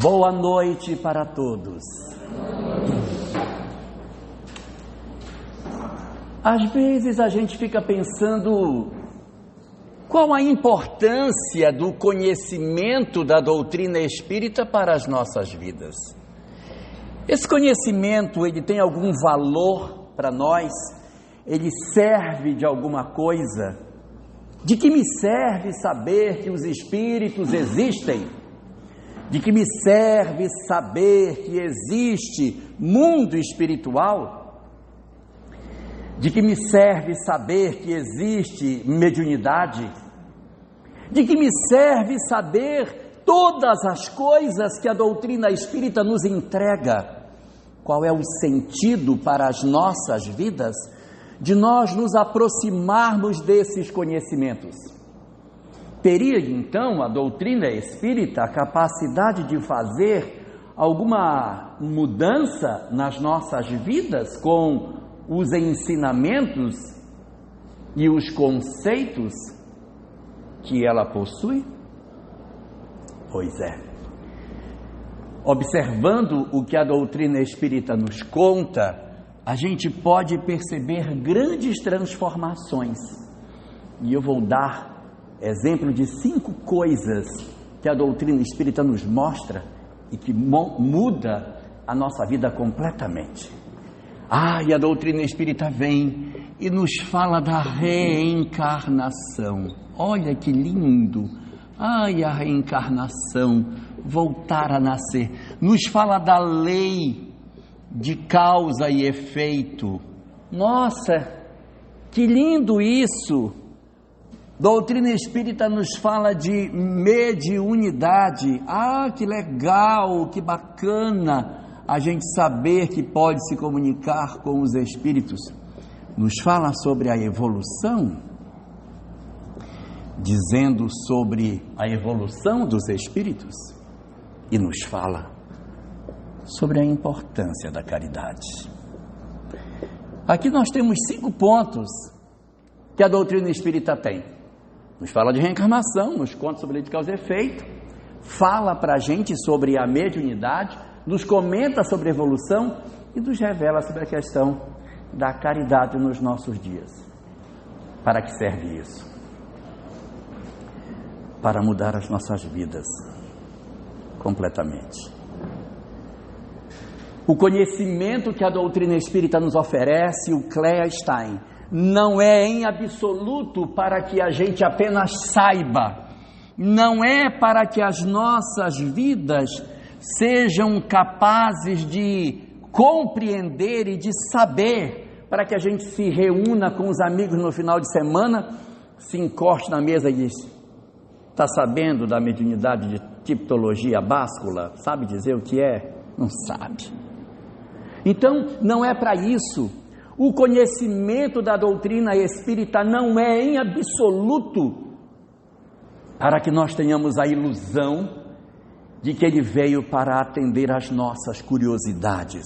Boa noite para todos. Às vezes a gente fica pensando qual a importância do conhecimento da doutrina espírita para as nossas vidas. Esse conhecimento, ele tem algum valor para nós? Ele serve de alguma coisa? De que me serve saber que os espíritos existem? De que me serve saber que existe mundo espiritual? De que me serve saber que existe mediunidade? De que me serve saber todas as coisas que a doutrina espírita nos entrega? Qual é o sentido para as nossas vidas de nós nos aproximarmos desses conhecimentos? Teria então a doutrina espírita a capacidade de fazer alguma mudança nas nossas vidas com os ensinamentos e os conceitos que ela possui? Pois é. Observando o que a doutrina espírita nos conta, a gente pode perceber grandes transformações. E eu vou dar exemplo de 5 coisas que a doutrina espírita nos mostra e que muda a nossa vida completamente. E a doutrina espírita vem e nos fala da reencarnação. Olha que lindo! A reencarnação, voltar a nascer. Nos fala da lei de causa e efeito. Nossa, que lindo isso! Doutrina espírita nos fala de mediunidade. Que legal, que bacana a gente saber que pode se comunicar com os espíritos. Nos fala sobre a evolução, dizendo sobre a evolução dos espíritos, e nos fala sobre a importância da caridade. Aqui nós temos 5 pontos que a doutrina espírita tem. Nos fala de reencarnação, nos conta sobre a lei de causa e efeito, fala para a gente sobre a mediunidade, nos comenta sobre a evolução e nos revela sobre a questão da caridade nos nossos dias. Para que serve isso? Para mudar as nossas vidas completamente. O conhecimento que a doutrina espírita nos oferece, o Clea Stein, não é em absoluto para que a gente apenas saiba, não é para que as nossas vidas sejam capazes de compreender e de saber, para que a gente se reúna com os amigos no final de semana, se encoste na mesa e diz: está sabendo da mediunidade de tipologia báscula? Sabe dizer o que é? Não sabe. Então, não é para isso. O conhecimento da doutrina espírita não é em absoluto para que nós tenhamos a ilusão de que ele veio para atender às nossas curiosidades.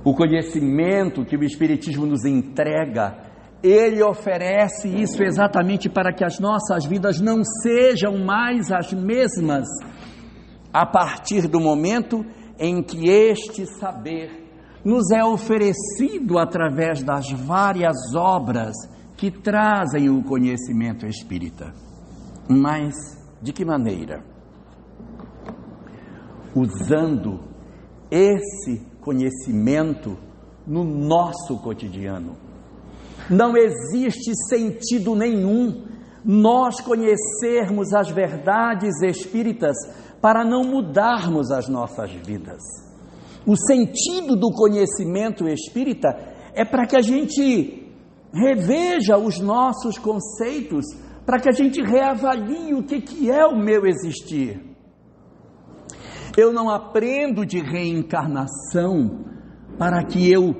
O conhecimento que o Espiritismo nos entrega, ele oferece isso exatamente para que as nossas vidas não sejam mais as mesmas a partir do momento em que este saber nos é oferecido através das várias obras que trazem o conhecimento espírita. Mas de que maneira? Usando esse conhecimento no nosso cotidiano. Não existe sentido nenhum nós conhecermos as verdades espíritas para não mudarmos as nossas vidas. O sentido do conhecimento espírita é para que a gente reveja os nossos conceitos, para que a gente reavalie o que é o meu existir. Eu não aprendo de reencarnação para que eu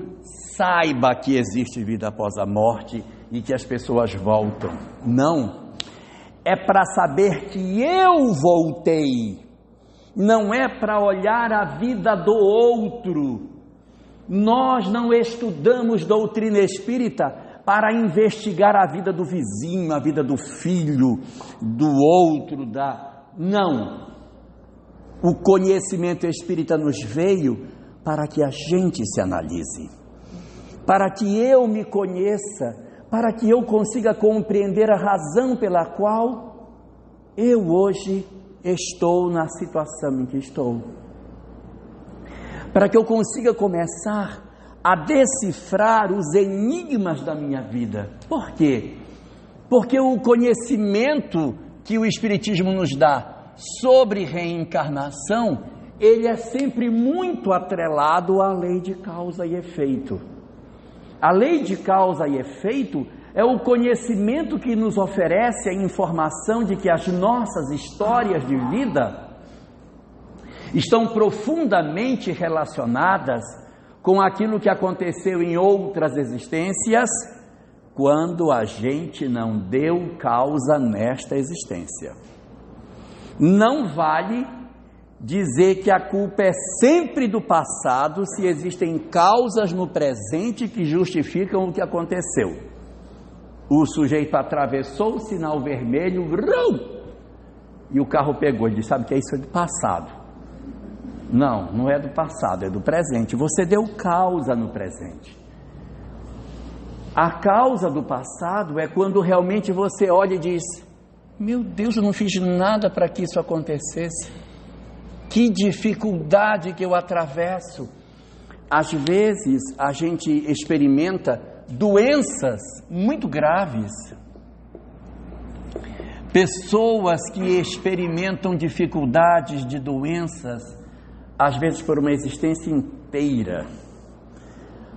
saiba que existe vida após a morte e que as pessoas voltam. Não. É para saber que eu voltei. Não é para olhar a vida do outro. Nós não estudamos doutrina espírita para investigar a vida do vizinho, a vida do filho, do outro, Não. O conhecimento espírita nos veio para que a gente se analise, para que eu me conheça, para que eu consiga compreender a razão pela qual eu hoje estou na situação em que estou. Para que eu consiga começar a decifrar os enigmas da minha vida. Por quê? Porque o conhecimento que o Espiritismo nos dá sobre reencarnação, ele é sempre muito atrelado à lei de causa e efeito. A lei de causa e efeito é o conhecimento que nos oferece a informação de que as nossas histórias de vida estão profundamente relacionadas com aquilo que aconteceu em outras existências, quando a gente não deu causa nesta existência. Não vale dizer que a culpa é sempre do passado, se existem causas no presente que justificam o que aconteceu. O sujeito atravessou o sinal vermelho, e o carro pegou. Ele disse: sabe que isso é do passado. Não, não é do passado, é do presente. Você deu causa no presente. A causa do passado é quando realmente você olha e diz: meu Deus, eu não fiz nada para que isso acontecesse. Que dificuldade que eu atravesso. Às vezes a gente experimenta doenças muito graves. Pessoas que experimentam dificuldades de doenças, às vezes por uma existência inteira.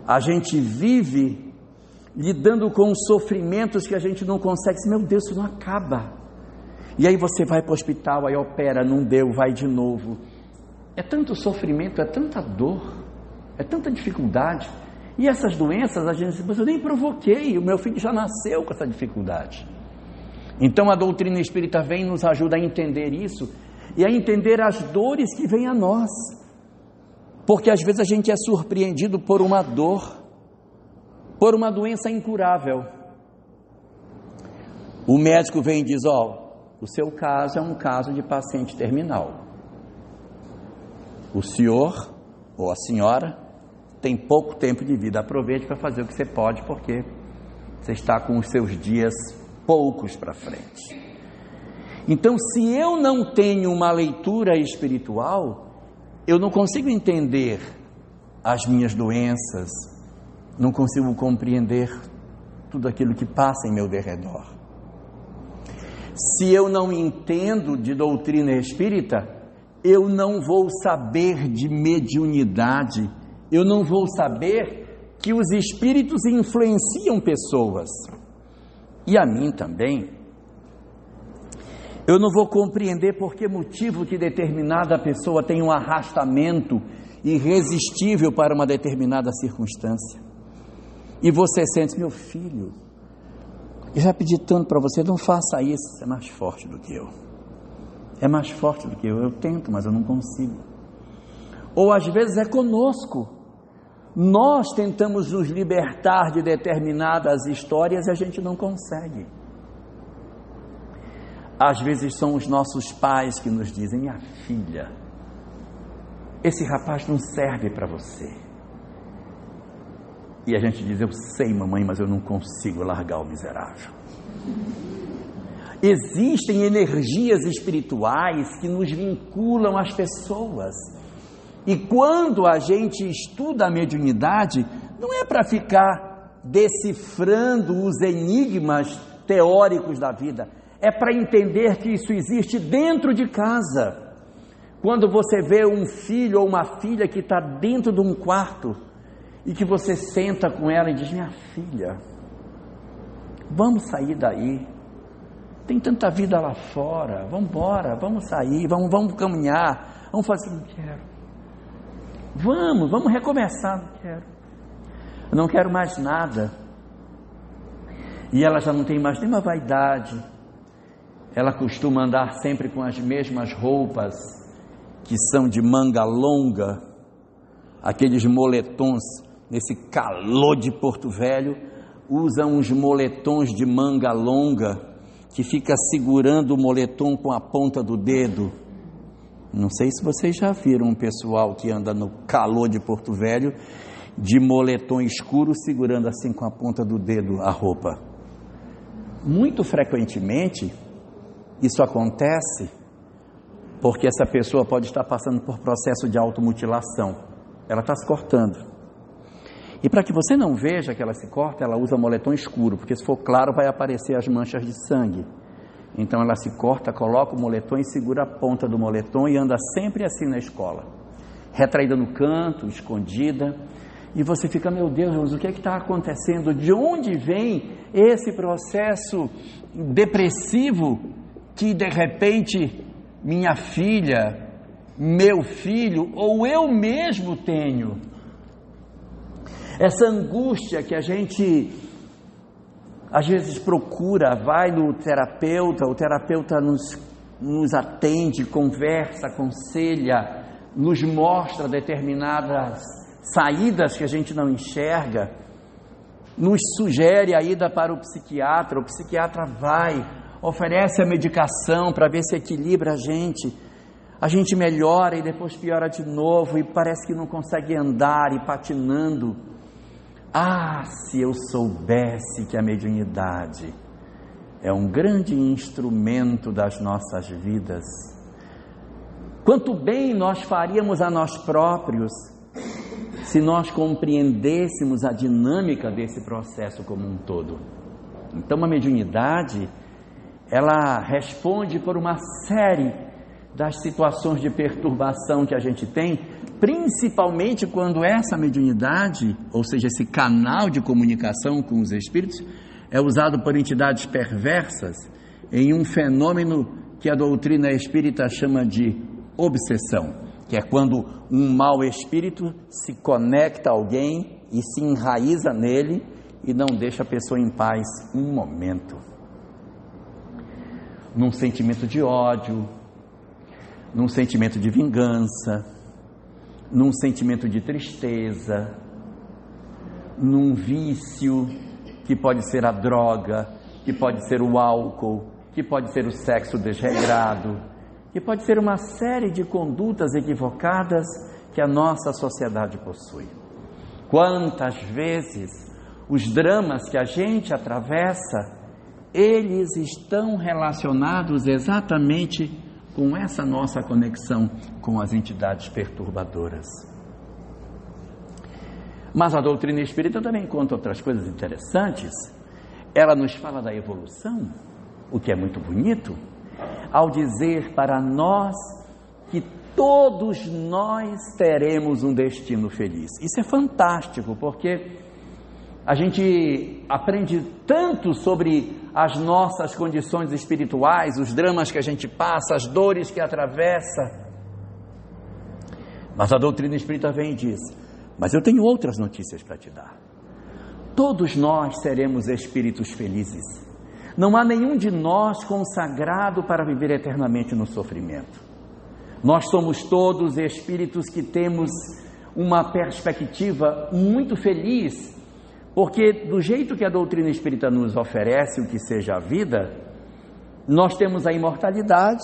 A gente vive lidando com sofrimentos que a gente não consegue. Meu Deus, isso não acaba. E aí você vai para o hospital, aí opera, não deu, vai de novo. É tanto sofrimento, é tanta dor, é tanta dificuldade. E essas doenças, a gente diz: mas eu nem provoquei, o meu filho já nasceu com essa dificuldade. Então a doutrina espírita vem e nos ajuda a entender isso, e a entender as dores que vêm a nós. Porque às vezes a gente é surpreendido por uma dor, por uma doença incurável. O médico vem e diz: o seu caso é um caso de paciente terminal. O senhor ou a senhora tem pouco tempo de vida. Aproveite para fazer o que você pode, porque você está com os seus dias poucos para frente. Então, se eu não tenho uma leitura espiritual, eu não consigo entender as minhas doenças, não consigo compreender tudo aquilo que passa em meu derredor. Se eu não entendo de doutrina espírita, eu não vou saber de mediunidade, eu não vou saber que os espíritos influenciam pessoas, e a mim também. Eu não vou compreender por que motivo que determinada pessoa tem um arrastamento irresistível para uma determinada circunstância. E você sente: meu filho, eu já pedi tanto para você, não faça isso. É mais forte do que eu. É mais forte do que eu. Eu tento, mas eu não consigo. Ou às vezes é conosco. Nós tentamos nos libertar de determinadas histórias e a gente não consegue. Às vezes são os nossos pais que nos dizem: minha filha, esse rapaz não serve para você. E a gente diz: eu sei, mamãe, mas eu não consigo largar o miserável. Existem energias espirituais que nos vinculam às pessoas. E quando a gente estuda a mediunidade, não é para ficar decifrando os enigmas teóricos da vida, é para entender que isso existe dentro de casa. Quando você vê um filho ou uma filha que está dentro de um quarto, e que você senta com ela e diz: minha filha, vamos sair daí, tem tanta vida lá fora, vamos embora, vamos sair, vamos caminhar, vamos fazer. Não quero. Vamos recomeçar. Não quero. Eu não quero mais nada. E ela já não tem mais nenhuma vaidade. Ela costuma andar sempre com as mesmas roupas, que são de manga longa, aqueles moletons. Nesse calor de Porto Velho, usam uns moletons de manga longa, que fica segurando o moletom com a ponta do dedo. Não sei se vocês já viram um pessoal que anda no calor de Porto Velho, de moletom escuro, segurando assim com a ponta do dedo a roupa. Muito frequentemente, isso acontece porque essa pessoa pode estar passando por processo de automutilação. Ela está se cortando. E para que você não veja que ela se corta, ela usa moletom escuro, porque se for claro vai aparecer as manchas de sangue. Então ela se corta, coloca o moletom e segura a ponta do moletom e anda sempre assim na escola, retraída no canto, escondida. E você fica, meu Deus, o que é que está acontecendo? De onde vem esse processo depressivo que de repente minha filha, meu filho ou eu mesmo tenho? Essa angústia que a gente às vezes procura, vai no terapeuta, o terapeuta nos atende, conversa, aconselha, nos mostra determinadas saídas que a gente não enxerga, nos sugere a ida para o psiquiatra vai, oferece a medicação para ver se equilibra a gente melhora e depois piora de novo e parece que não consegue andar e patinando. Ah, se eu soubesse que a mediunidade é um grande instrumento das nossas vidas, quanto bem nós faríamos a nós próprios se nós compreendêssemos a dinâmica desse processo como um todo. Então a mediunidade, ela responde por uma série das situações de perturbação que a gente tem, principalmente quando essa mediunidade, ou seja, esse canal de comunicação com os espíritos, é usado por entidades perversas em um fenômeno que a doutrina espírita chama de obsessão, que é quando um mau espírito se conecta a alguém e se enraiza nele e não deixa a pessoa em paz um momento. Num sentimento de ódio, num sentimento de vingança, num sentimento de tristeza, num vício que pode ser a droga, que pode ser o álcool, que pode ser o sexo desregrado, que pode ser uma série de condutas equivocadas que a nossa sociedade possui. Quantas vezes os dramas que a gente atravessa, eles estão relacionados exatamente com essa nossa conexão com as entidades perturbadoras. Mas a doutrina espírita também conta outras coisas interessantes. Ela nos fala da evolução, o que é muito bonito, ao dizer para nós que todos nós teremos um destino feliz. Isso é fantástico, porque a gente aprende tanto sobre as nossas condições espirituais, os dramas que a gente passa, as dores que atravessa. Mas a doutrina espírita vem e diz: mas eu tenho outras notícias para te dar. Todos nós seremos espíritos felizes. Não há nenhum de nós consagrado para viver eternamente no sofrimento. Nós somos todos espíritos que temos uma perspectiva muito feliz, porque do jeito que a doutrina espírita nos oferece o que seja a vida, nós temos a imortalidade,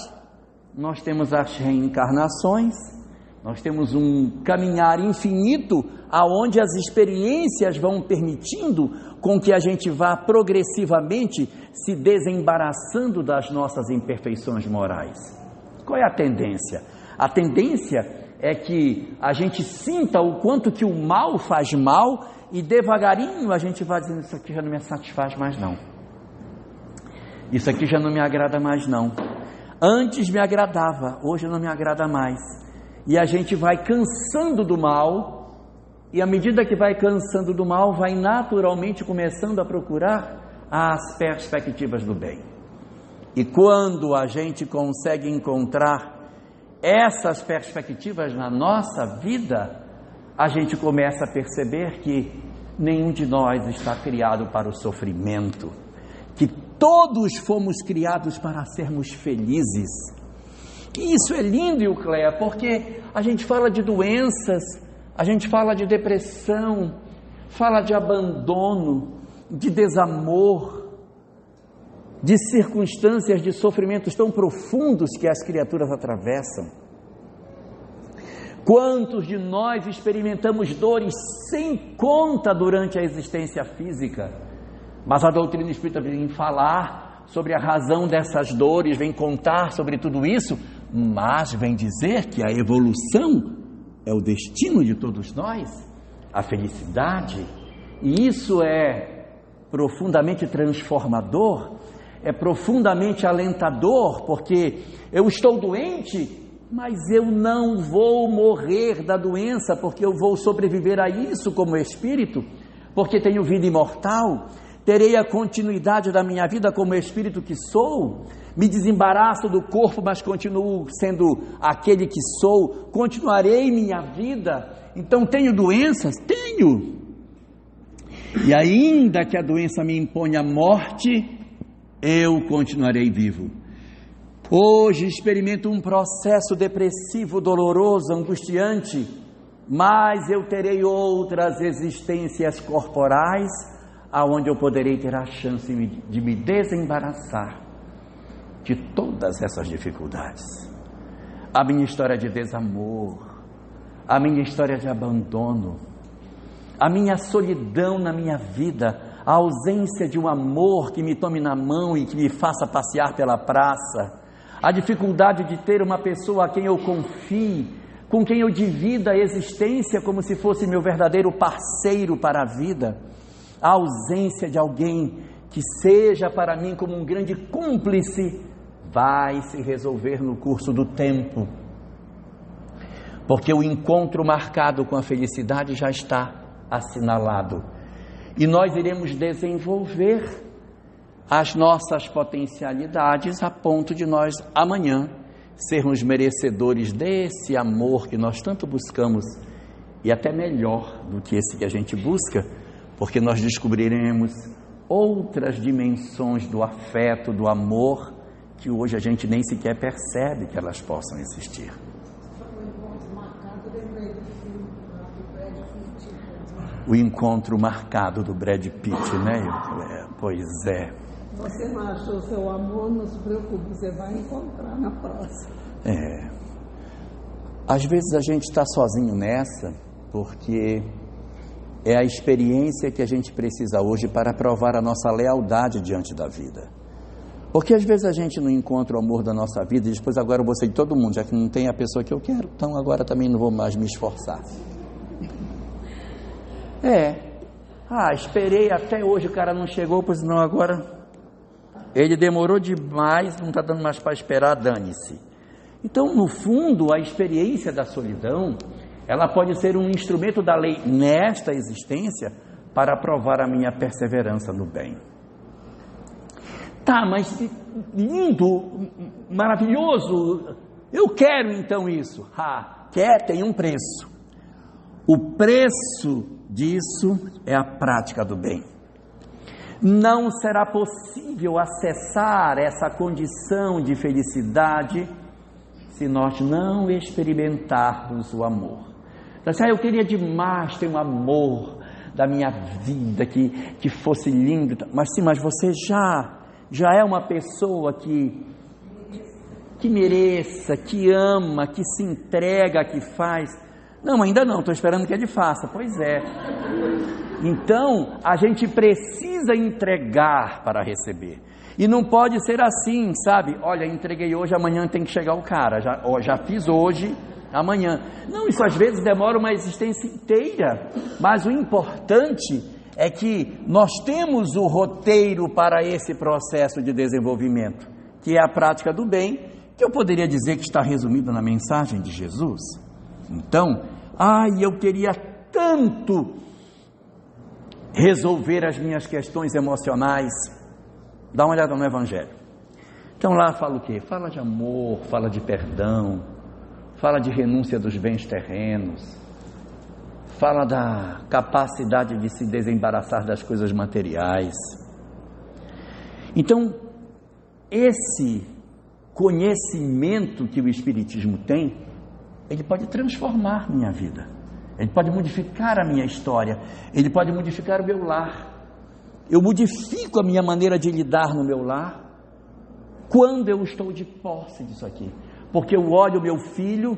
nós temos as reencarnações, nós temos um caminhar infinito, aonde as experiências vão permitindo com que a gente vá progressivamente se desembaraçando das nossas imperfeições morais. Qual é a tendência? A tendência é que a gente sinta o quanto que o mal faz mal e devagarinho a gente vai dizendo: isso aqui já não me satisfaz mais não, isso aqui já não me agrada mais não, antes me agradava, hoje não me agrada mais. E a gente vai cansando do mal, e à medida que vai cansando do mal, vai naturalmente começando a procurar as perspectivas do bem. E quando a gente consegue encontrar essas perspectivas na nossa vida, a gente começa a perceber que nenhum de nós está criado para o sofrimento, que todos fomos criados para sermos felizes. E isso é lindo, Eucléia, porque a gente fala de doenças, a gente fala de depressão, fala de abandono, de desamor, de circunstâncias de sofrimentos tão profundos que as criaturas atravessam. Quantos de nós experimentamos dores sem conta durante a existência física? Mas a doutrina espírita vem falar sobre a razão dessas dores, vem contar sobre tudo isso, mas vem dizer que a evolução é o destino de todos nós, a felicidade, e isso é profundamente transformador, é profundamente alentador, porque eu estou doente, mas eu não vou morrer da doença, porque eu vou sobreviver a isso como espírito, porque tenho vida imortal, terei a continuidade da minha vida como espírito que sou, me desembaraço do corpo, mas continuo sendo aquele que sou, continuarei minha vida. Então tenho doenças? Tenho. E ainda que a doença me imponha a morte, eu continuarei vivo. Hoje experimento um processo depressivo, doloroso, angustiante, mas eu terei outras existências corporais, aonde eu poderei ter a chance de me desembaraçar de todas essas dificuldades. A minha história de desamor, a minha história de abandono, a minha solidão na minha vida, a ausência de um amor que me tome na mão e que me faça passear pela praça, a dificuldade de ter uma pessoa a quem eu confie, com quem eu divida a existência como se fosse meu verdadeiro parceiro para a vida, a ausência de alguém que seja para mim como um grande cúmplice, vai se resolver no curso do tempo, porque o encontro marcado com a felicidade já está assinalado, e nós iremos desenvolver as nossas potencialidades a ponto de nós amanhã sermos merecedores desse amor que nós tanto buscamos, e até melhor do que esse que a gente busca, porque nós descobriremos outras dimensões do afeto, do amor, que hoje a gente nem sequer percebe que elas possam existir. O encontro marcado do Brad Pitt, né? Pois é. Você não achou o seu amor, não se preocupe, você vai encontrar na próxima. Às vezes a gente está sozinho nessa, porque é a experiência que a gente precisa hoje para provar a nossa lealdade diante da vida. Porque às vezes a gente não encontra o amor da nossa vida e depois agora eu vou ser de todo mundo, já que não tem a pessoa que eu quero, então agora também não vou mais me esforçar. Esperei até hoje, o cara não chegou, pois não, agora ele demorou demais, não está dando mais para esperar, dane-se. Então, no fundo, a experiência da solidão, ela pode ser um instrumento da lei nesta existência para provar a minha perseverança no bem. Tá, mas lindo, maravilhoso, eu quero então isso. Quer, tem um preço. O preço disso é a prática do bem. Não será possível acessar essa condição de felicidade se nós não experimentarmos o amor. Então, eu queria demais ter um amor da minha vida que fosse lindo, mas você já é uma pessoa que mereça, que ama, que se entrega, que faz. Não, ainda não, estou esperando que ele faça. Pois é. Então, a gente precisa entregar para receber. E não pode ser assim, sabe? Olha, entreguei hoje, amanhã tem que chegar o cara. Já fiz hoje, amanhã. Não, isso às vezes demora uma existência inteira. Mas o importante é que nós temos o roteiro para esse processo de desenvolvimento, que é a prática do bem, que eu poderia dizer que está resumido na mensagem de Jesus. Então, eu queria tanto resolver as minhas questões emocionais. Dá uma olhada no Evangelho. Então lá fala o quê? Fala de amor, fala de perdão, fala de renúncia dos bens terrenos, fala da capacidade de se desembaraçar das coisas materiais. Então, esse conhecimento que o Espiritismo tem, ele pode transformar minha vida, ele pode modificar a minha história, ele pode modificar o meu lar. Eu modifico a minha maneira de lidar no meu lar quando eu estou de posse disso aqui, porque eu olho o meu filho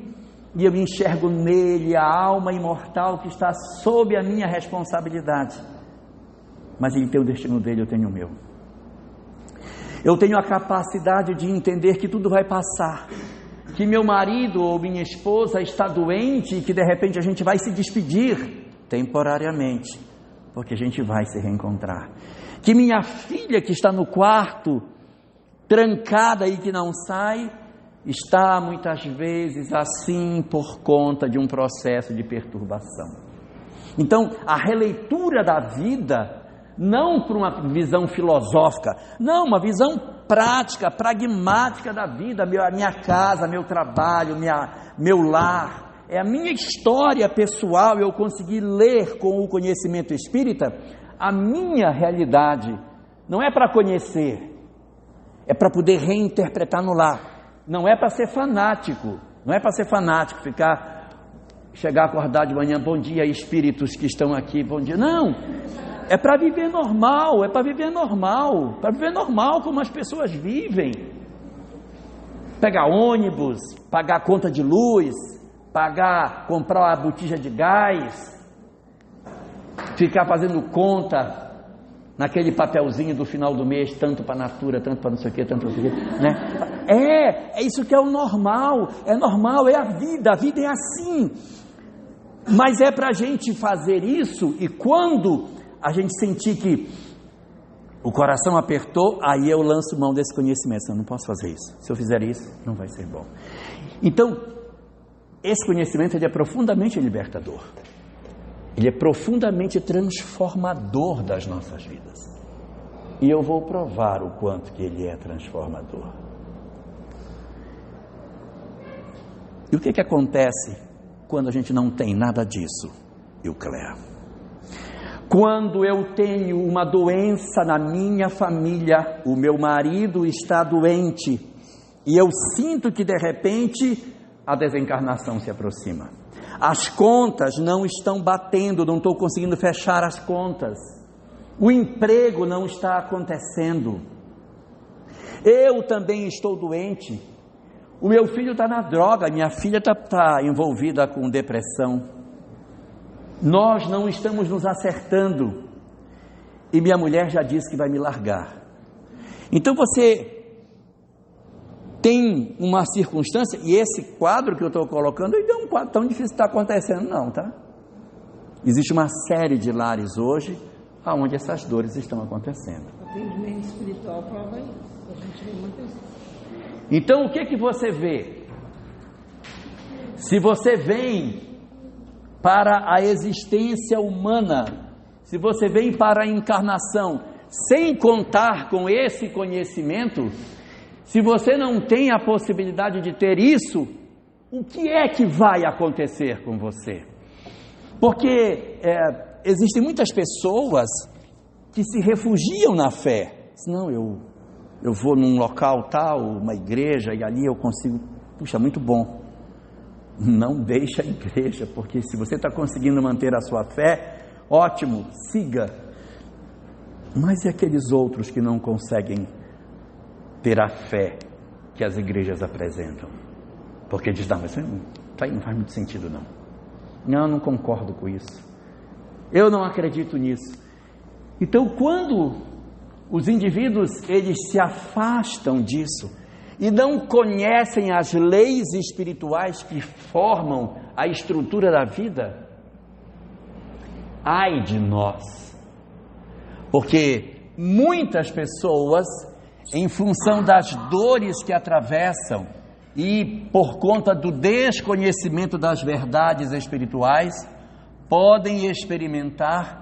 e eu enxergo nele a alma imortal que está sob a minha responsabilidade. Mas ele tem o destino dele, eu tenho o meu. Eu tenho a capacidade de entender que tudo vai passar, que meu marido ou minha esposa está doente e que de repente a gente vai se despedir temporariamente, porque a gente vai se reencontrar. Que minha filha que está no quarto, trancada e que não sai, está muitas vezes assim por conta de um processo de perturbação. Então, a releitura da vida, não por uma visão filosófica, não, uma visão prática, pragmática da vida, a minha casa, meu trabalho, meu lar, é a minha história pessoal. Eu consegui ler com o conhecimento espírita a minha realidade, não é para conhecer, é para poder reinterpretar no lar. Não é para ser fanático, chegar, acordar de manhã, bom dia espíritos que estão aqui, bom dia, não, é para viver normal, para viver normal como as pessoas vivem, pegar ônibus, pagar a conta de luz, comprar a botija de gás, ficar fazendo conta naquele papelzinho do final do mês, tanto para a Natura, tanto para não sei o que, tanto para não sei o que, né? É isso que é o normal, é a vida é assim, mas é para a gente fazer isso, e quando a gente sentir que o coração apertou, aí eu lanço mão desse conhecimento. Eu não posso fazer isso, se eu fizer isso, não vai ser bom. Então, esse conhecimento ele é profundamente libertador. Ele é profundamente transformador das nossas vidas. E eu vou provar o quanto que ele é transformador. E o que acontece quando a gente não tem nada disso, Eucléa? Quando eu tenho uma doença na minha família, o meu marido está doente, e eu sinto que de repente a desencarnação se aproxima. As contas não estão batendo, não estou conseguindo fechar as contas. O emprego não está acontecendo. Eu também estou doente. O meu filho está na droga, minha filha está envolvida com depressão. Nós não estamos nos acertando. E minha mulher já disse que vai me largar. Então você tem uma circunstância, e esse quadro que eu estou colocando, ele não é um quadro tão difícil de estar acontecendo não, tá? Existe uma série de lares hoje, onde essas dores estão acontecendo. O atendimento espiritual prova isso, a gente vê muito isso. Então o que você vê? Se você vem para a existência humana, se você vem para a encarnação, sem contar com esse conhecimento, se você não tem a possibilidade de ter isso, o que é que vai acontecer com você? Porque existem muitas pessoas que se refugiam na fé. Não, eu vou num local tal, uma igreja, e ali eu consigo, puxa, muito bom. Não deixa a igreja, porque se você está conseguindo manter a sua fé, ótimo, siga. Mas e aqueles outros que não conseguem ter a fé que as igrejas apresentam? Porque diz, não, mas não faz muito sentido não. Não concordo com isso. Eu não acredito nisso. Então, quando os indivíduos eles se afastam disso e não conhecem as leis espirituais que formam a estrutura da vida, ai de nós, porque muitas pessoas, em função das dores que atravessam e por conta do desconhecimento das verdades espirituais, podem experimentar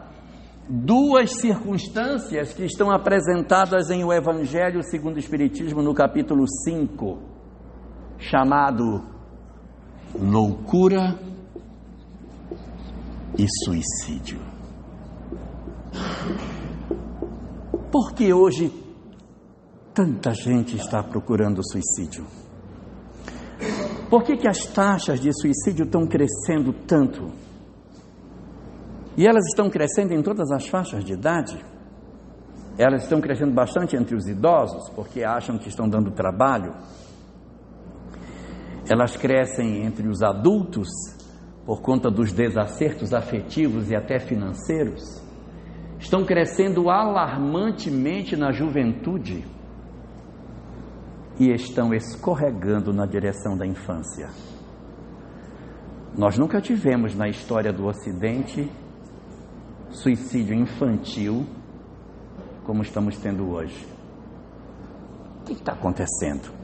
duas circunstâncias que estão apresentadas em O Evangelho segundo o Espiritismo, no capítulo 5, chamado loucura e suicídio. Por que hoje tanta gente está procurando suicídio? Por que as taxas de suicídio estão crescendo tanto? E elas estão crescendo em todas as faixas de idade. Elas estão crescendo bastante entre os idosos, porque acham que estão dando trabalho. elas crescem entre os adultos por conta dos desacertos afetivos e até financeiros, estão crescendo alarmantemente na juventude e estão escorregando na direção da infância. Nós nunca tivemos na história do Ocidente suicídio infantil como estamos tendo hoje. O que está acontecendo?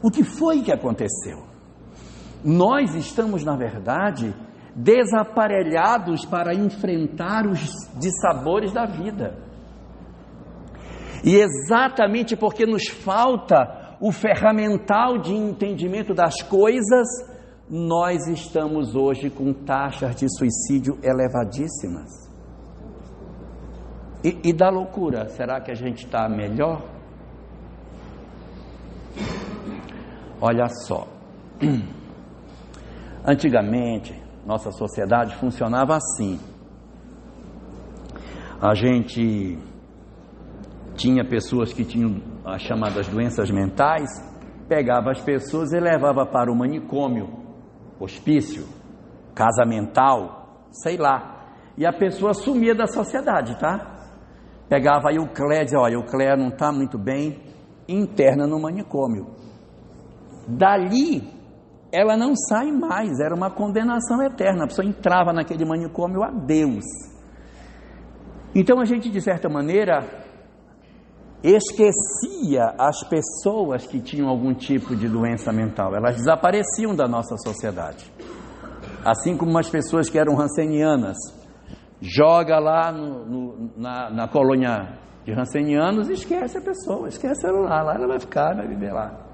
O que foi que aconteceu? Nós estamos, na verdade, desaparelhados para enfrentar os dissabores da vida. E exatamente porque nos falta o ferramental de entendimento das coisas, nós estamos hoje com taxas de suicídio elevadíssimas. E da loucura, será que a gente está melhor? Olha só, antigamente nossa sociedade funcionava assim. A gente tinha pessoas que tinham as chamadas doenças mentais, pegava as pessoas e levava para o manicômio, hospício, casa mental, sei lá, e a pessoa sumia da sociedade, tá? Pegava aí o Clé, dizia, olha, o Clé não está muito bem, interna no manicômio. Dali, ela não sai mais, era uma condenação eterna, a pessoa entrava naquele manicômio a Deus. Então a gente, de certa maneira, esquecia as pessoas que tinham algum tipo de doença mental, elas desapareciam da nossa sociedade. Assim como as pessoas que eram rancenianas, joga lá na colônia de rancenianos e esquece a pessoa, esquece ela lá ela vai ficar, vai viver lá.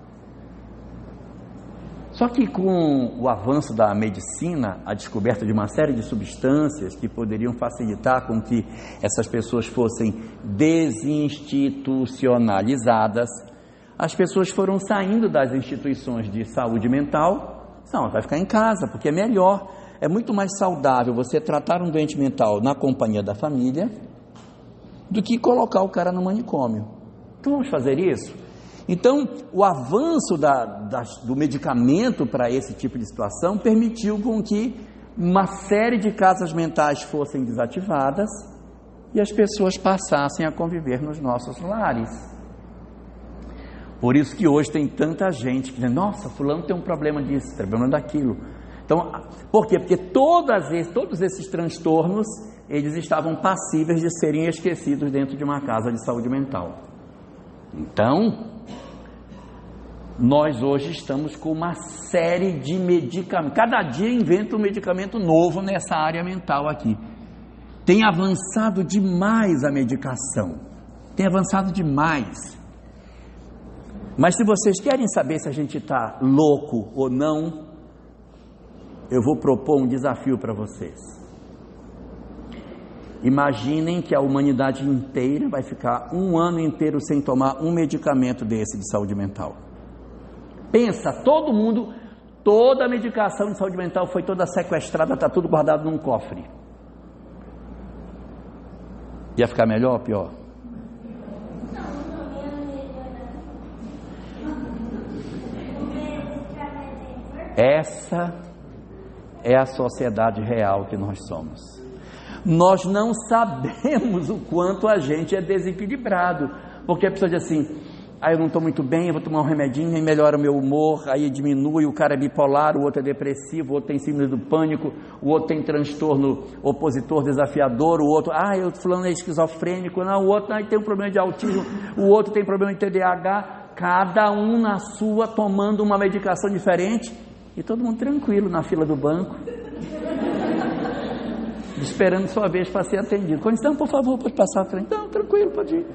Só que com o avanço da medicina, a descoberta de uma série de substâncias que poderiam facilitar com que essas pessoas fossem desinstitucionalizadas, as pessoas foram saindo das instituições de saúde mental. Não, vai ficar em casa, porque é melhor, é muito mais saudável você tratar um doente mental na companhia da família do que colocar o cara no manicômio. Então vamos fazer isso? Então, o avanço do medicamento para esse tipo de situação permitiu com que uma série de casas mentais fossem desativadas e as pessoas passassem a conviver nos nossos lares. Por isso que hoje tem tanta gente que diz, nossa, fulano tem um problema disso, problema daquilo. Então, por quê? Porque todos esses transtornos, eles estavam passíveis de serem esquecidos dentro de uma casa de saúde mental. Então, nós hoje estamos com uma série de medicamentos, cada dia inventa um medicamento novo nessa área mental aqui. Tem avançado demais a medicação, tem avançado demais. Mas se vocês querem saber se a gente está louco ou não, eu vou propor um desafio para vocês. Imaginem que a humanidade inteira vai ficar um ano inteiro sem tomar um medicamento desse de saúde mental. Pensa, todo mundo, toda a medicação de saúde mental foi toda sequestrada, está tudo guardado num cofre. Ia ficar melhor ou pior? Essa é a sociedade real que nós somos. Nós não sabemos o quanto a gente é desequilibrado, porque a pessoa diz assim, eu não estou muito bem, eu vou tomar um remedinho, aí melhora o meu humor, aí diminui, o cara é bipolar, o outro é depressivo, o outro tem síndrome do pânico, o outro tem transtorno opositor desafiador, o outro, fulano é esquizofrênico, não, o outro tem um problema de autismo, o outro tem problema de TDAH, cada um na sua tomando uma medicação diferente, e todo mundo tranquilo na fila do banco, esperando sua vez para ser atendido. Condição, por favor, pode passar à frente. Não, tranquilo, pode ir.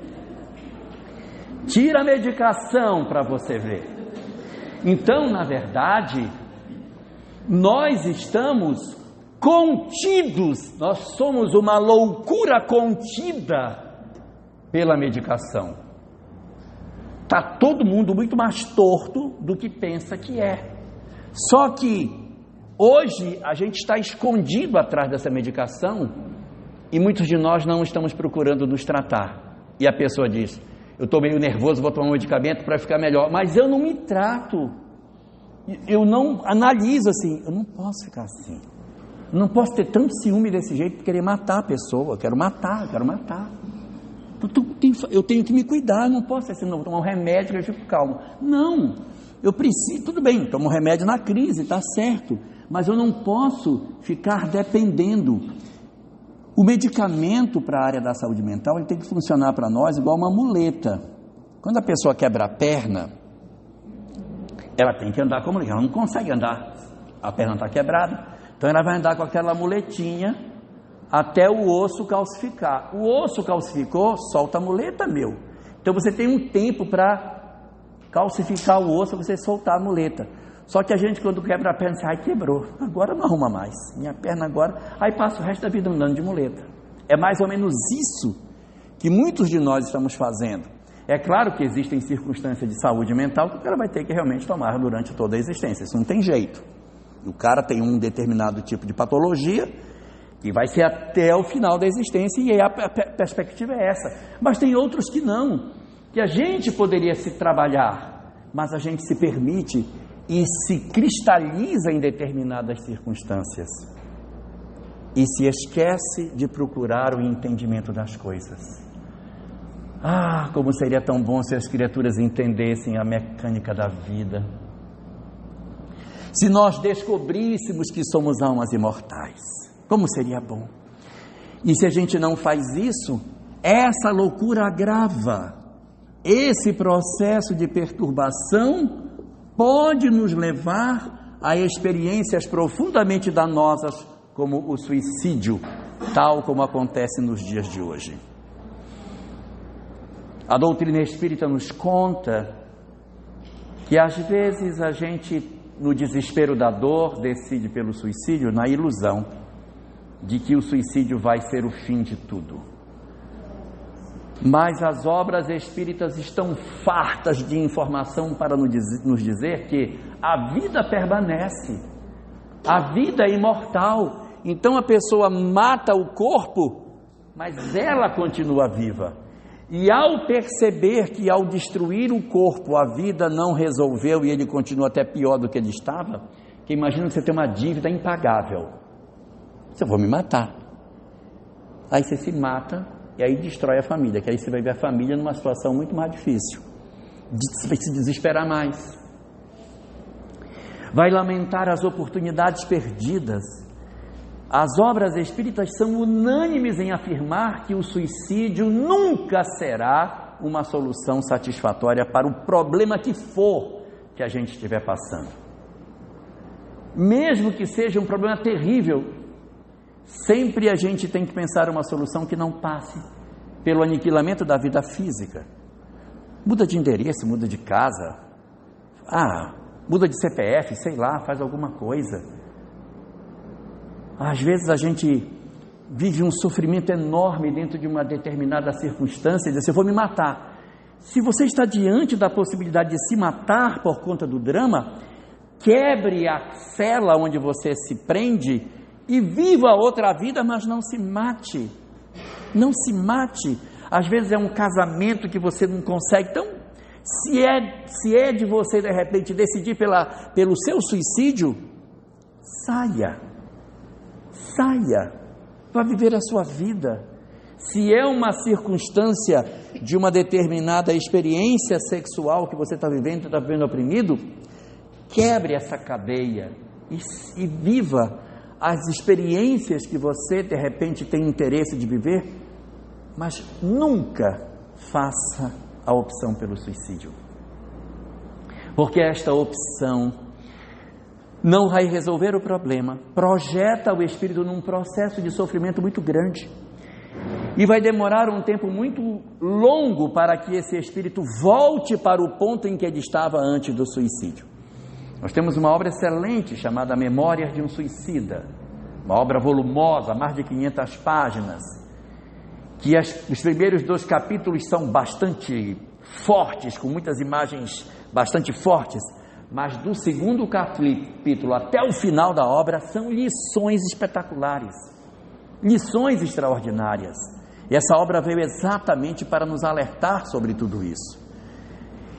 Tira a medicação para você ver. Então, na verdade, nós estamos contidos, nós somos uma loucura contida pela medicação. Está todo mundo muito mais torto do que pensa que é. Só que hoje a gente está escondido atrás dessa medicação e muitos de nós não estamos procurando nos tratar. E a pessoa diz, eu estou meio nervoso, vou tomar um medicamento para ficar melhor, mas eu não me trato. eu não analiso assim, eu não posso ficar assim. Não posso ter tanto ciúme desse jeito de querer matar a pessoa. Eu quero matar. Eu tenho que me cuidar, não posso ser assim, não, vou tomar um remédio que eu fico calmo. Não, eu preciso, tudo bem, tomo um remédio na crise, está certo, mas eu não posso ficar dependendo. O medicamento para a área da saúde mental, ele tem que funcionar para nós igual uma muleta. Quando a pessoa quebra a perna, ela tem que andar como ela não consegue andar, a perna está quebrada, então ela vai andar com aquela muletinha até o osso calcificar. O osso calcificou, solta a muleta, meu. Então você tem um tempo para calcificar o osso, você soltar a muleta. Só que a gente, quando quebra a perna, ai, quebrou, agora não arruma mais, minha perna agora, aí passa o resto da vida andando de muleta. É mais ou menos isso que muitos de nós estamos fazendo. É claro que existem circunstâncias de saúde mental que o cara vai ter que realmente tomar durante toda a existência, isso não tem jeito. O cara tem um determinado tipo de patologia que vai ser até o final da existência, e aí a perspectiva é essa. Mas tem outros que não, que a gente poderia se trabalhar, mas a gente se permite e se cristaliza em determinadas circunstâncias e se esquece de procurar o entendimento das coisas. Ah, como seria tão bom se as criaturas entendessem a mecânica da vida, se nós descobríssemos que somos almas imortais, como seria bom. E se a gente não faz isso, essa loucura agrava. Esse processo de perturbação pode nos levar a experiências profundamente danosas, como o suicídio, tal como acontece nos dias de hoje. A doutrina espírita nos conta que às vezes a gente, no desespero da dor, decide pelo suicídio na ilusão de que o suicídio vai ser o fim de tudo. Mas as obras espíritas estão fartas de informação para nos dizer que a vida permanece, a vida é imortal. Então a pessoa mata o corpo, mas ela continua viva. E ao perceber que ao destruir o corpo a vida não resolveu e ele continua até pior do que ele estava, que imagina que você tem uma dívida impagável. Eu vou me matar. Aí você se mata e aí destrói a família, que aí você vai ver a família numa situação muito mais difícil. Você vai se desesperar mais. Vai lamentar as oportunidades perdidas. As obras espíritas são unânimes em afirmar que o suicídio nunca será uma solução satisfatória para o problema que for que a gente estiver passando. Mesmo que seja um problema terrível, sempre a gente tem que pensar uma solução que não passe pelo aniquilamento da vida física. Muda de endereço, muda de casa, muda de CPF, sei lá, faz alguma coisa. Às vezes a gente vive um sofrimento enorme dentro de uma determinada circunstância e diz assim, eu vou me matar. Se você está diante da possibilidade de se matar por conta do drama, quebre a cela onde você se prende e viva a outra vida, mas não se mate. Não se mate. Às vezes é um casamento que você não consegue. Então, se é de você de repente decidir pelo seu suicídio, saia, vá viver a sua vida. Se é uma circunstância de uma determinada experiência sexual que você está vivendo oprimido, quebre essa cadeia e viva as experiências que você de repente tem interesse de viver, mas nunca faça a opção pelo suicídio, porque esta opção não vai resolver o problema, projeta o espírito num processo de sofrimento muito grande, e vai demorar um tempo muito longo para que esse espírito volte para o ponto em que ele estava antes do suicídio. Nós temos uma obra excelente chamada Memórias de um Suicida, uma obra volumosa, mais de 500 páginas, que os primeiros 2 capítulos são bastante fortes, com muitas imagens bastante fortes, mas do 2º capítulo até o final da obra são lições espetaculares, lições extraordinárias. E essa obra veio exatamente para nos alertar sobre tudo isso.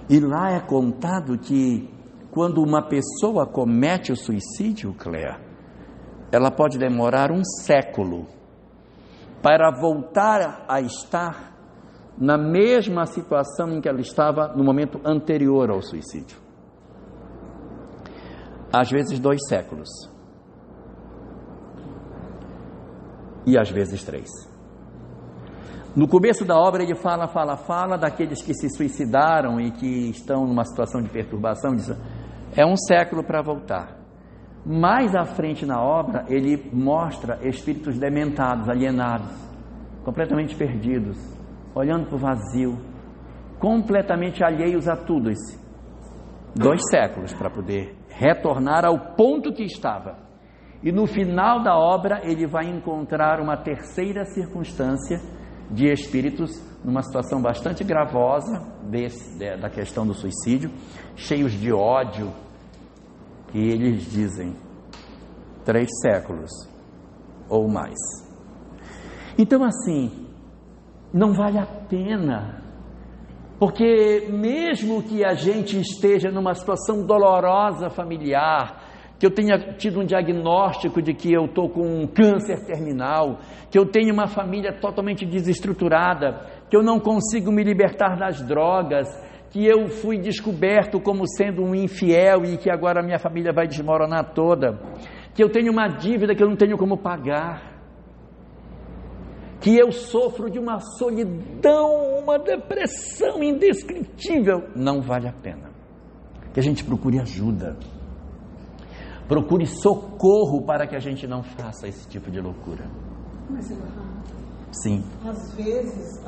E lá é contado que quando uma pessoa comete o suicídio, Cléa, ela pode demorar um século para voltar a estar na mesma situação em que ela estava no momento anterior ao suicídio. Às vezes 2 séculos. E às vezes 3. No começo da obra ele fala daqueles que se suicidaram e que estão numa situação de perturbação, diz, é um século para voltar. Mais à frente na obra ele mostra espíritos dementados, alienados, completamente perdidos, olhando para o vazio, completamente alheios a tudo. 2 séculos para poder retornar ao ponto que estava. E no final da obra ele vai encontrar uma terceira circunstância de espíritos numa situação bastante gravosa da questão do suicídio, cheios de ódio, que eles dizem 3 séculos ou mais. Então assim, não vale a pena, porque mesmo que a gente esteja numa situação dolorosa familiar, que eu tenha tido um diagnóstico de que eu estou com um câncer terminal, que eu tenho uma família totalmente desestruturada, que eu não consigo me libertar das drogas, que eu fui descoberto como sendo um infiel e que agora a minha família vai desmoronar toda, que eu tenho uma dívida que eu não tenho como pagar, que eu sofro de uma solidão, uma depressão indescritível, não vale a pena. Que a gente procure ajuda. Procure socorro para que a gente não faça esse tipo de loucura. Mas, sim, às vezes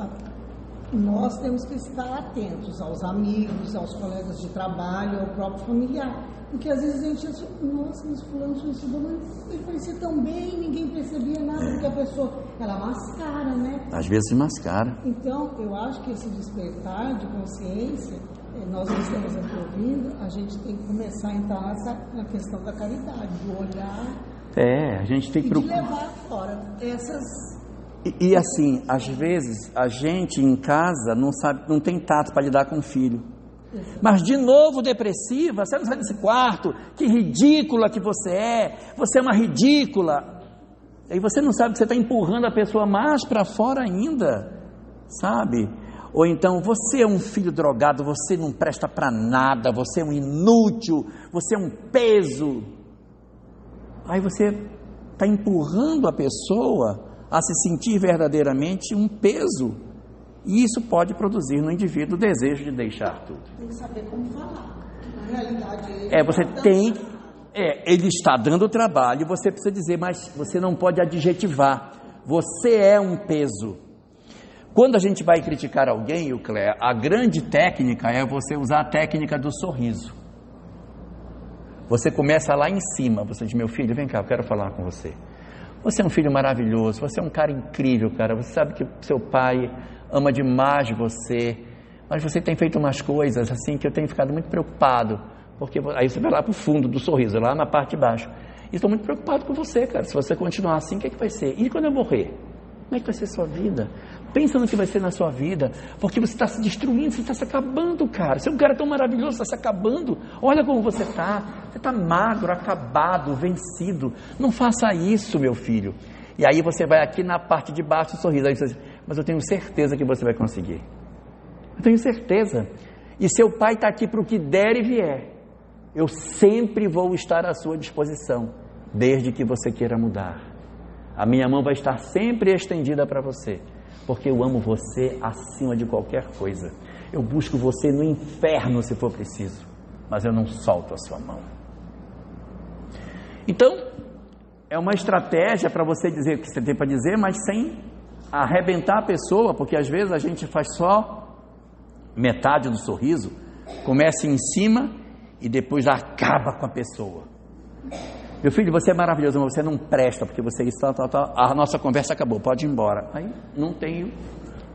nós temos que estar atentos aos amigos, aos colegas de trabalho, ao próprio familiar, porque às vezes a gente acha, nossa, mas fulano suicidou, mas ele parecia tão bem, ninguém percebia nada, porque a pessoa, ela mascara, né? Às vezes mascara. Então, eu acho que esse despertar de consciência, nós não estamos aqui ouvindo, a gente tem que começar a entrar na questão da caridade, do olhar, a gente tem que de levar fora essas... E assim, às vezes a gente em casa não sabe, não tem tato para lidar com o filho. Mas de novo depressiva, você não sai desse quarto, que ridícula que você é uma ridícula. E você não sabe que você está empurrando a pessoa mais para fora ainda, sabe? Ou então, você é um filho drogado, você não presta para nada, você é um inútil, você é um peso. Aí você está empurrando a pessoa a se sentir verdadeiramente um peso. E isso pode produzir no indivíduo o desejo de deixar tudo. Tem que saber como falar. Na realidade, ele está dando trabalho, você precisa dizer, mas você não pode adjetivar. Você é um peso. Quando a gente vai criticar alguém, Cléa, a grande técnica é você usar a técnica do sorriso. Você começa lá em cima, você diz, meu filho, vem cá, eu quero falar com você. Você é um filho maravilhoso, você é um cara incrível, cara. Você sabe que seu pai ama demais você, mas você tem feito umas coisas assim que eu tenho ficado muito preocupado, porque aí você vai lá para o fundo do sorriso, lá na parte de baixo. E estou muito preocupado com você, cara. Se você continuar assim, o que vai ser? E quando eu morrer? Como é que vai ser a sua vida? Pensa no que vai ser na sua vida, porque você está se destruindo, você está se acabando, cara. Você é um cara tão maravilhoso, está se acabando. Olha como você está magro, acabado, vencido. Não faça isso, meu filho. E aí você vai aqui na parte de baixo do sorriso, aí você diz, mas eu tenho certeza que você vai conseguir. Eu tenho certeza. E seu pai está aqui para o que der e vier. Eu sempre vou estar à sua disposição, desde que você queira mudar. A minha mão vai estar sempre estendida para você, porque eu amo você acima de qualquer coisa. Eu busco você no inferno se for preciso, mas eu não solto a sua mão. Então, é uma estratégia para você dizer o que você tem para dizer, mas sem arrebentar a pessoa, porque às vezes a gente faz só metade do sorriso, começa em cima e depois acaba com a pessoa. Meu filho, você é maravilhoso, mas você não presta, porque você está, a nossa conversa acabou, pode ir embora. Aí não tenho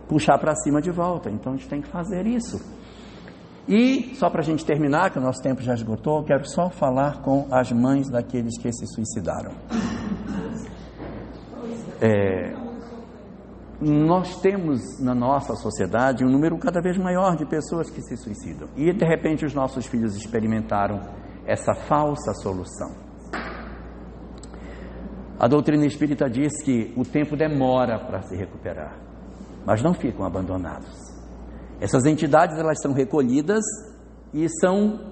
puxar para cima de volta, então a gente tem que fazer isso. E só para a gente terminar, que o nosso tempo já esgotou, eu quero só falar com as mães daqueles que se suicidaram. nós temos na nossa sociedade um número cada vez maior de pessoas que se suicidam. E de repente os nossos filhos experimentaram essa falsa solução. A doutrina espírita diz que o tempo demora para se recuperar, mas não ficam abandonados. Essas entidades, elas são recolhidas e são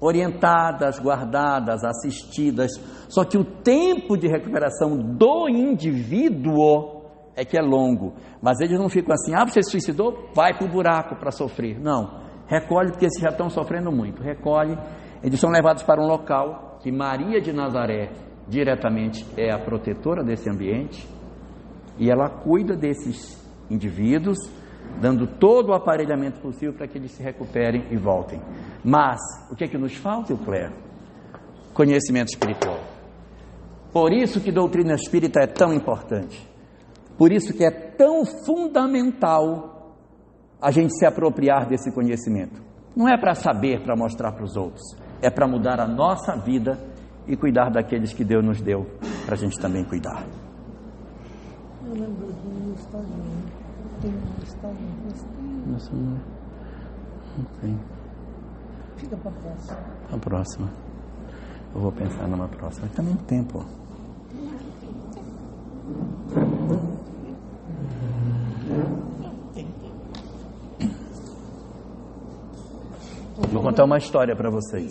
orientadas, guardadas, assistidas. Só que o tempo de recuperação do indivíduo é que é longo. Mas eles não ficam assim, você se suicidou, vai para o buraco para sofrer. Não, recolhe porque eles já estão sofrendo muito. Recolhe, eles são levados para um local que Maria de Nazaré diretamente é a protetora desse ambiente, e ela cuida desses indivíduos, dando todo o aparelhamento possível para que eles se recuperem e voltem. Mas o que é que nos falta, Eucléia? Conhecimento espiritual. Por isso que doutrina espírita é tão importante, por isso que é tão fundamental a gente se apropriar desse conhecimento. Não é para saber, para mostrar para os outros, é para mudar a nossa vida e cuidar daqueles que Deus nos deu, para a gente também cuidar. Eu lembro de um Instagram, tem um Instagram, Nossa, não tem. Fica para a próxima. A próxima. Eu vou pensar numa próxima. Também tem tempo. Vou contar uma história para vocês.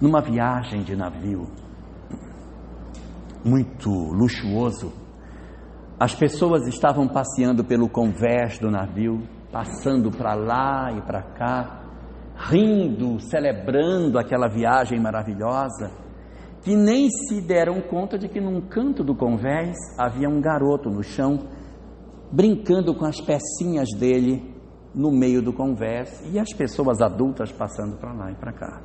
Numa viagem de navio muito luxuoso, as pessoas estavam passeando pelo convés do navio, passando para lá e para cá, rindo, celebrando aquela viagem maravilhosa, que nem se deram conta de que num canto do convés havia um garoto no chão, brincando com as pecinhas dele no meio do convés, e as pessoas adultas passando para lá e para cá.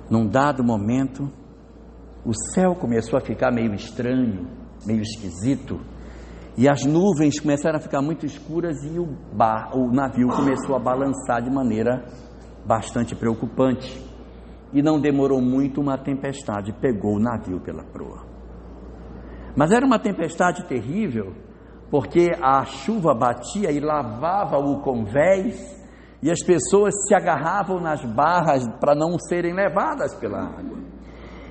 Num dado momento, o céu começou a ficar meio estranho, meio esquisito, e as nuvens começaram a ficar muito escuras e o navio começou a balançar de maneira bastante preocupante. E não demorou muito, uma tempestade pegou o navio pela proa. Mas era uma tempestade terrível, porque a chuva batia e lavava o convés, e as pessoas se agarravam nas barras para não serem levadas pela água.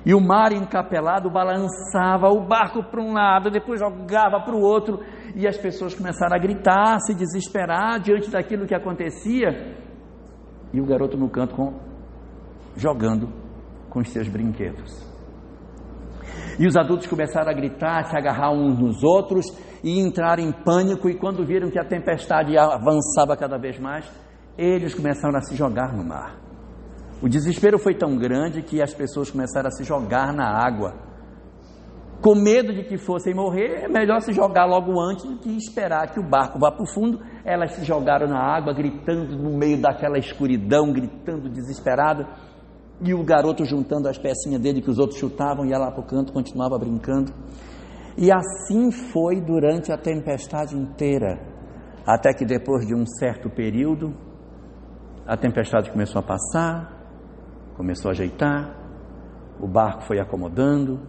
E o mar encapelado balançava o barco para um lado, depois jogava para o outro, e as pessoas começaram a gritar, se desesperar diante daquilo que acontecia. E o garoto no canto jogando com os seus brinquedos. E os adultos começaram a gritar, se agarrar uns nos outros e entrar em pânico, e quando viram que a tempestade avançava cada vez mais, eles começaram a se jogar no mar. O desespero foi tão grande que as pessoas começaram a se jogar na água. Com medo de que fossem morrer, é melhor se jogar logo antes do que esperar que o barco vá para o fundo. Elas se jogaram na água, gritando no meio daquela escuridão, gritando desesperado. E o garoto juntando as pecinhas dele que os outros chutavam, ia lá para o canto, continuava brincando. E assim foi durante a tempestade inteira, até que depois de um certo período, a tempestade começou a passar, começou a ajeitar, o barco foi acomodando,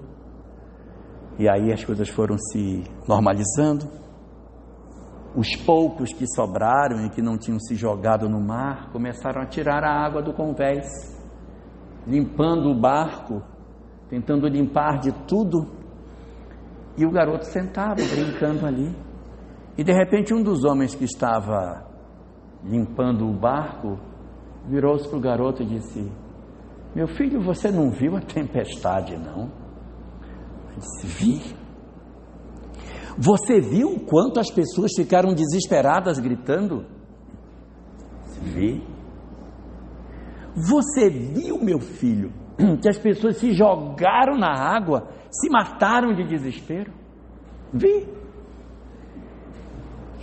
e aí as coisas foram se normalizando. Os poucos que sobraram e que não tinham se jogado no mar, começaram a tirar a água do convés, limpando o barco, tentando limpar de tudo, e o garoto sentado, brincando ali, e de repente um dos homens que estava limpando o barco, virou-se para o garoto e disse: meu filho, você não viu a tempestade, não? Ele disse: vi. Você viu o quanto as pessoas ficaram desesperadas gritando? Vi. Você viu, meu filho, que as pessoas se jogaram na água, se mataram de desespero? Vi.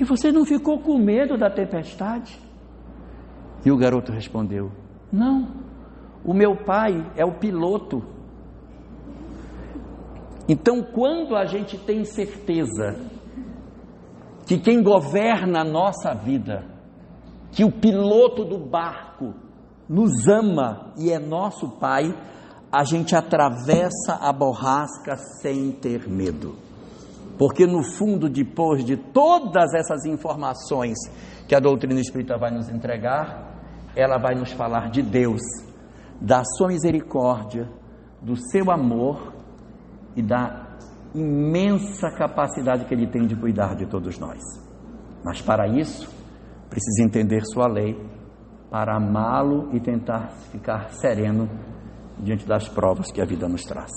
E você não ficou com medo da tempestade? E o garoto respondeu: não, o meu pai é o piloto. Então, quando a gente tem certeza que quem governa a nossa vida, que o piloto do barco nos ama e é nosso Pai, a gente atravessa a borrasca sem ter medo. Porque no fundo, depois de todas essas informações que a doutrina espírita vai nos entregar, ela vai nos falar de Deus, da sua misericórdia, do seu amor e da imensa capacidade que Ele tem de cuidar de todos nós. Mas para isso, precisa entender sua lei, para amá-lo e tentar ficar sereno diante das provas que a vida nos traz.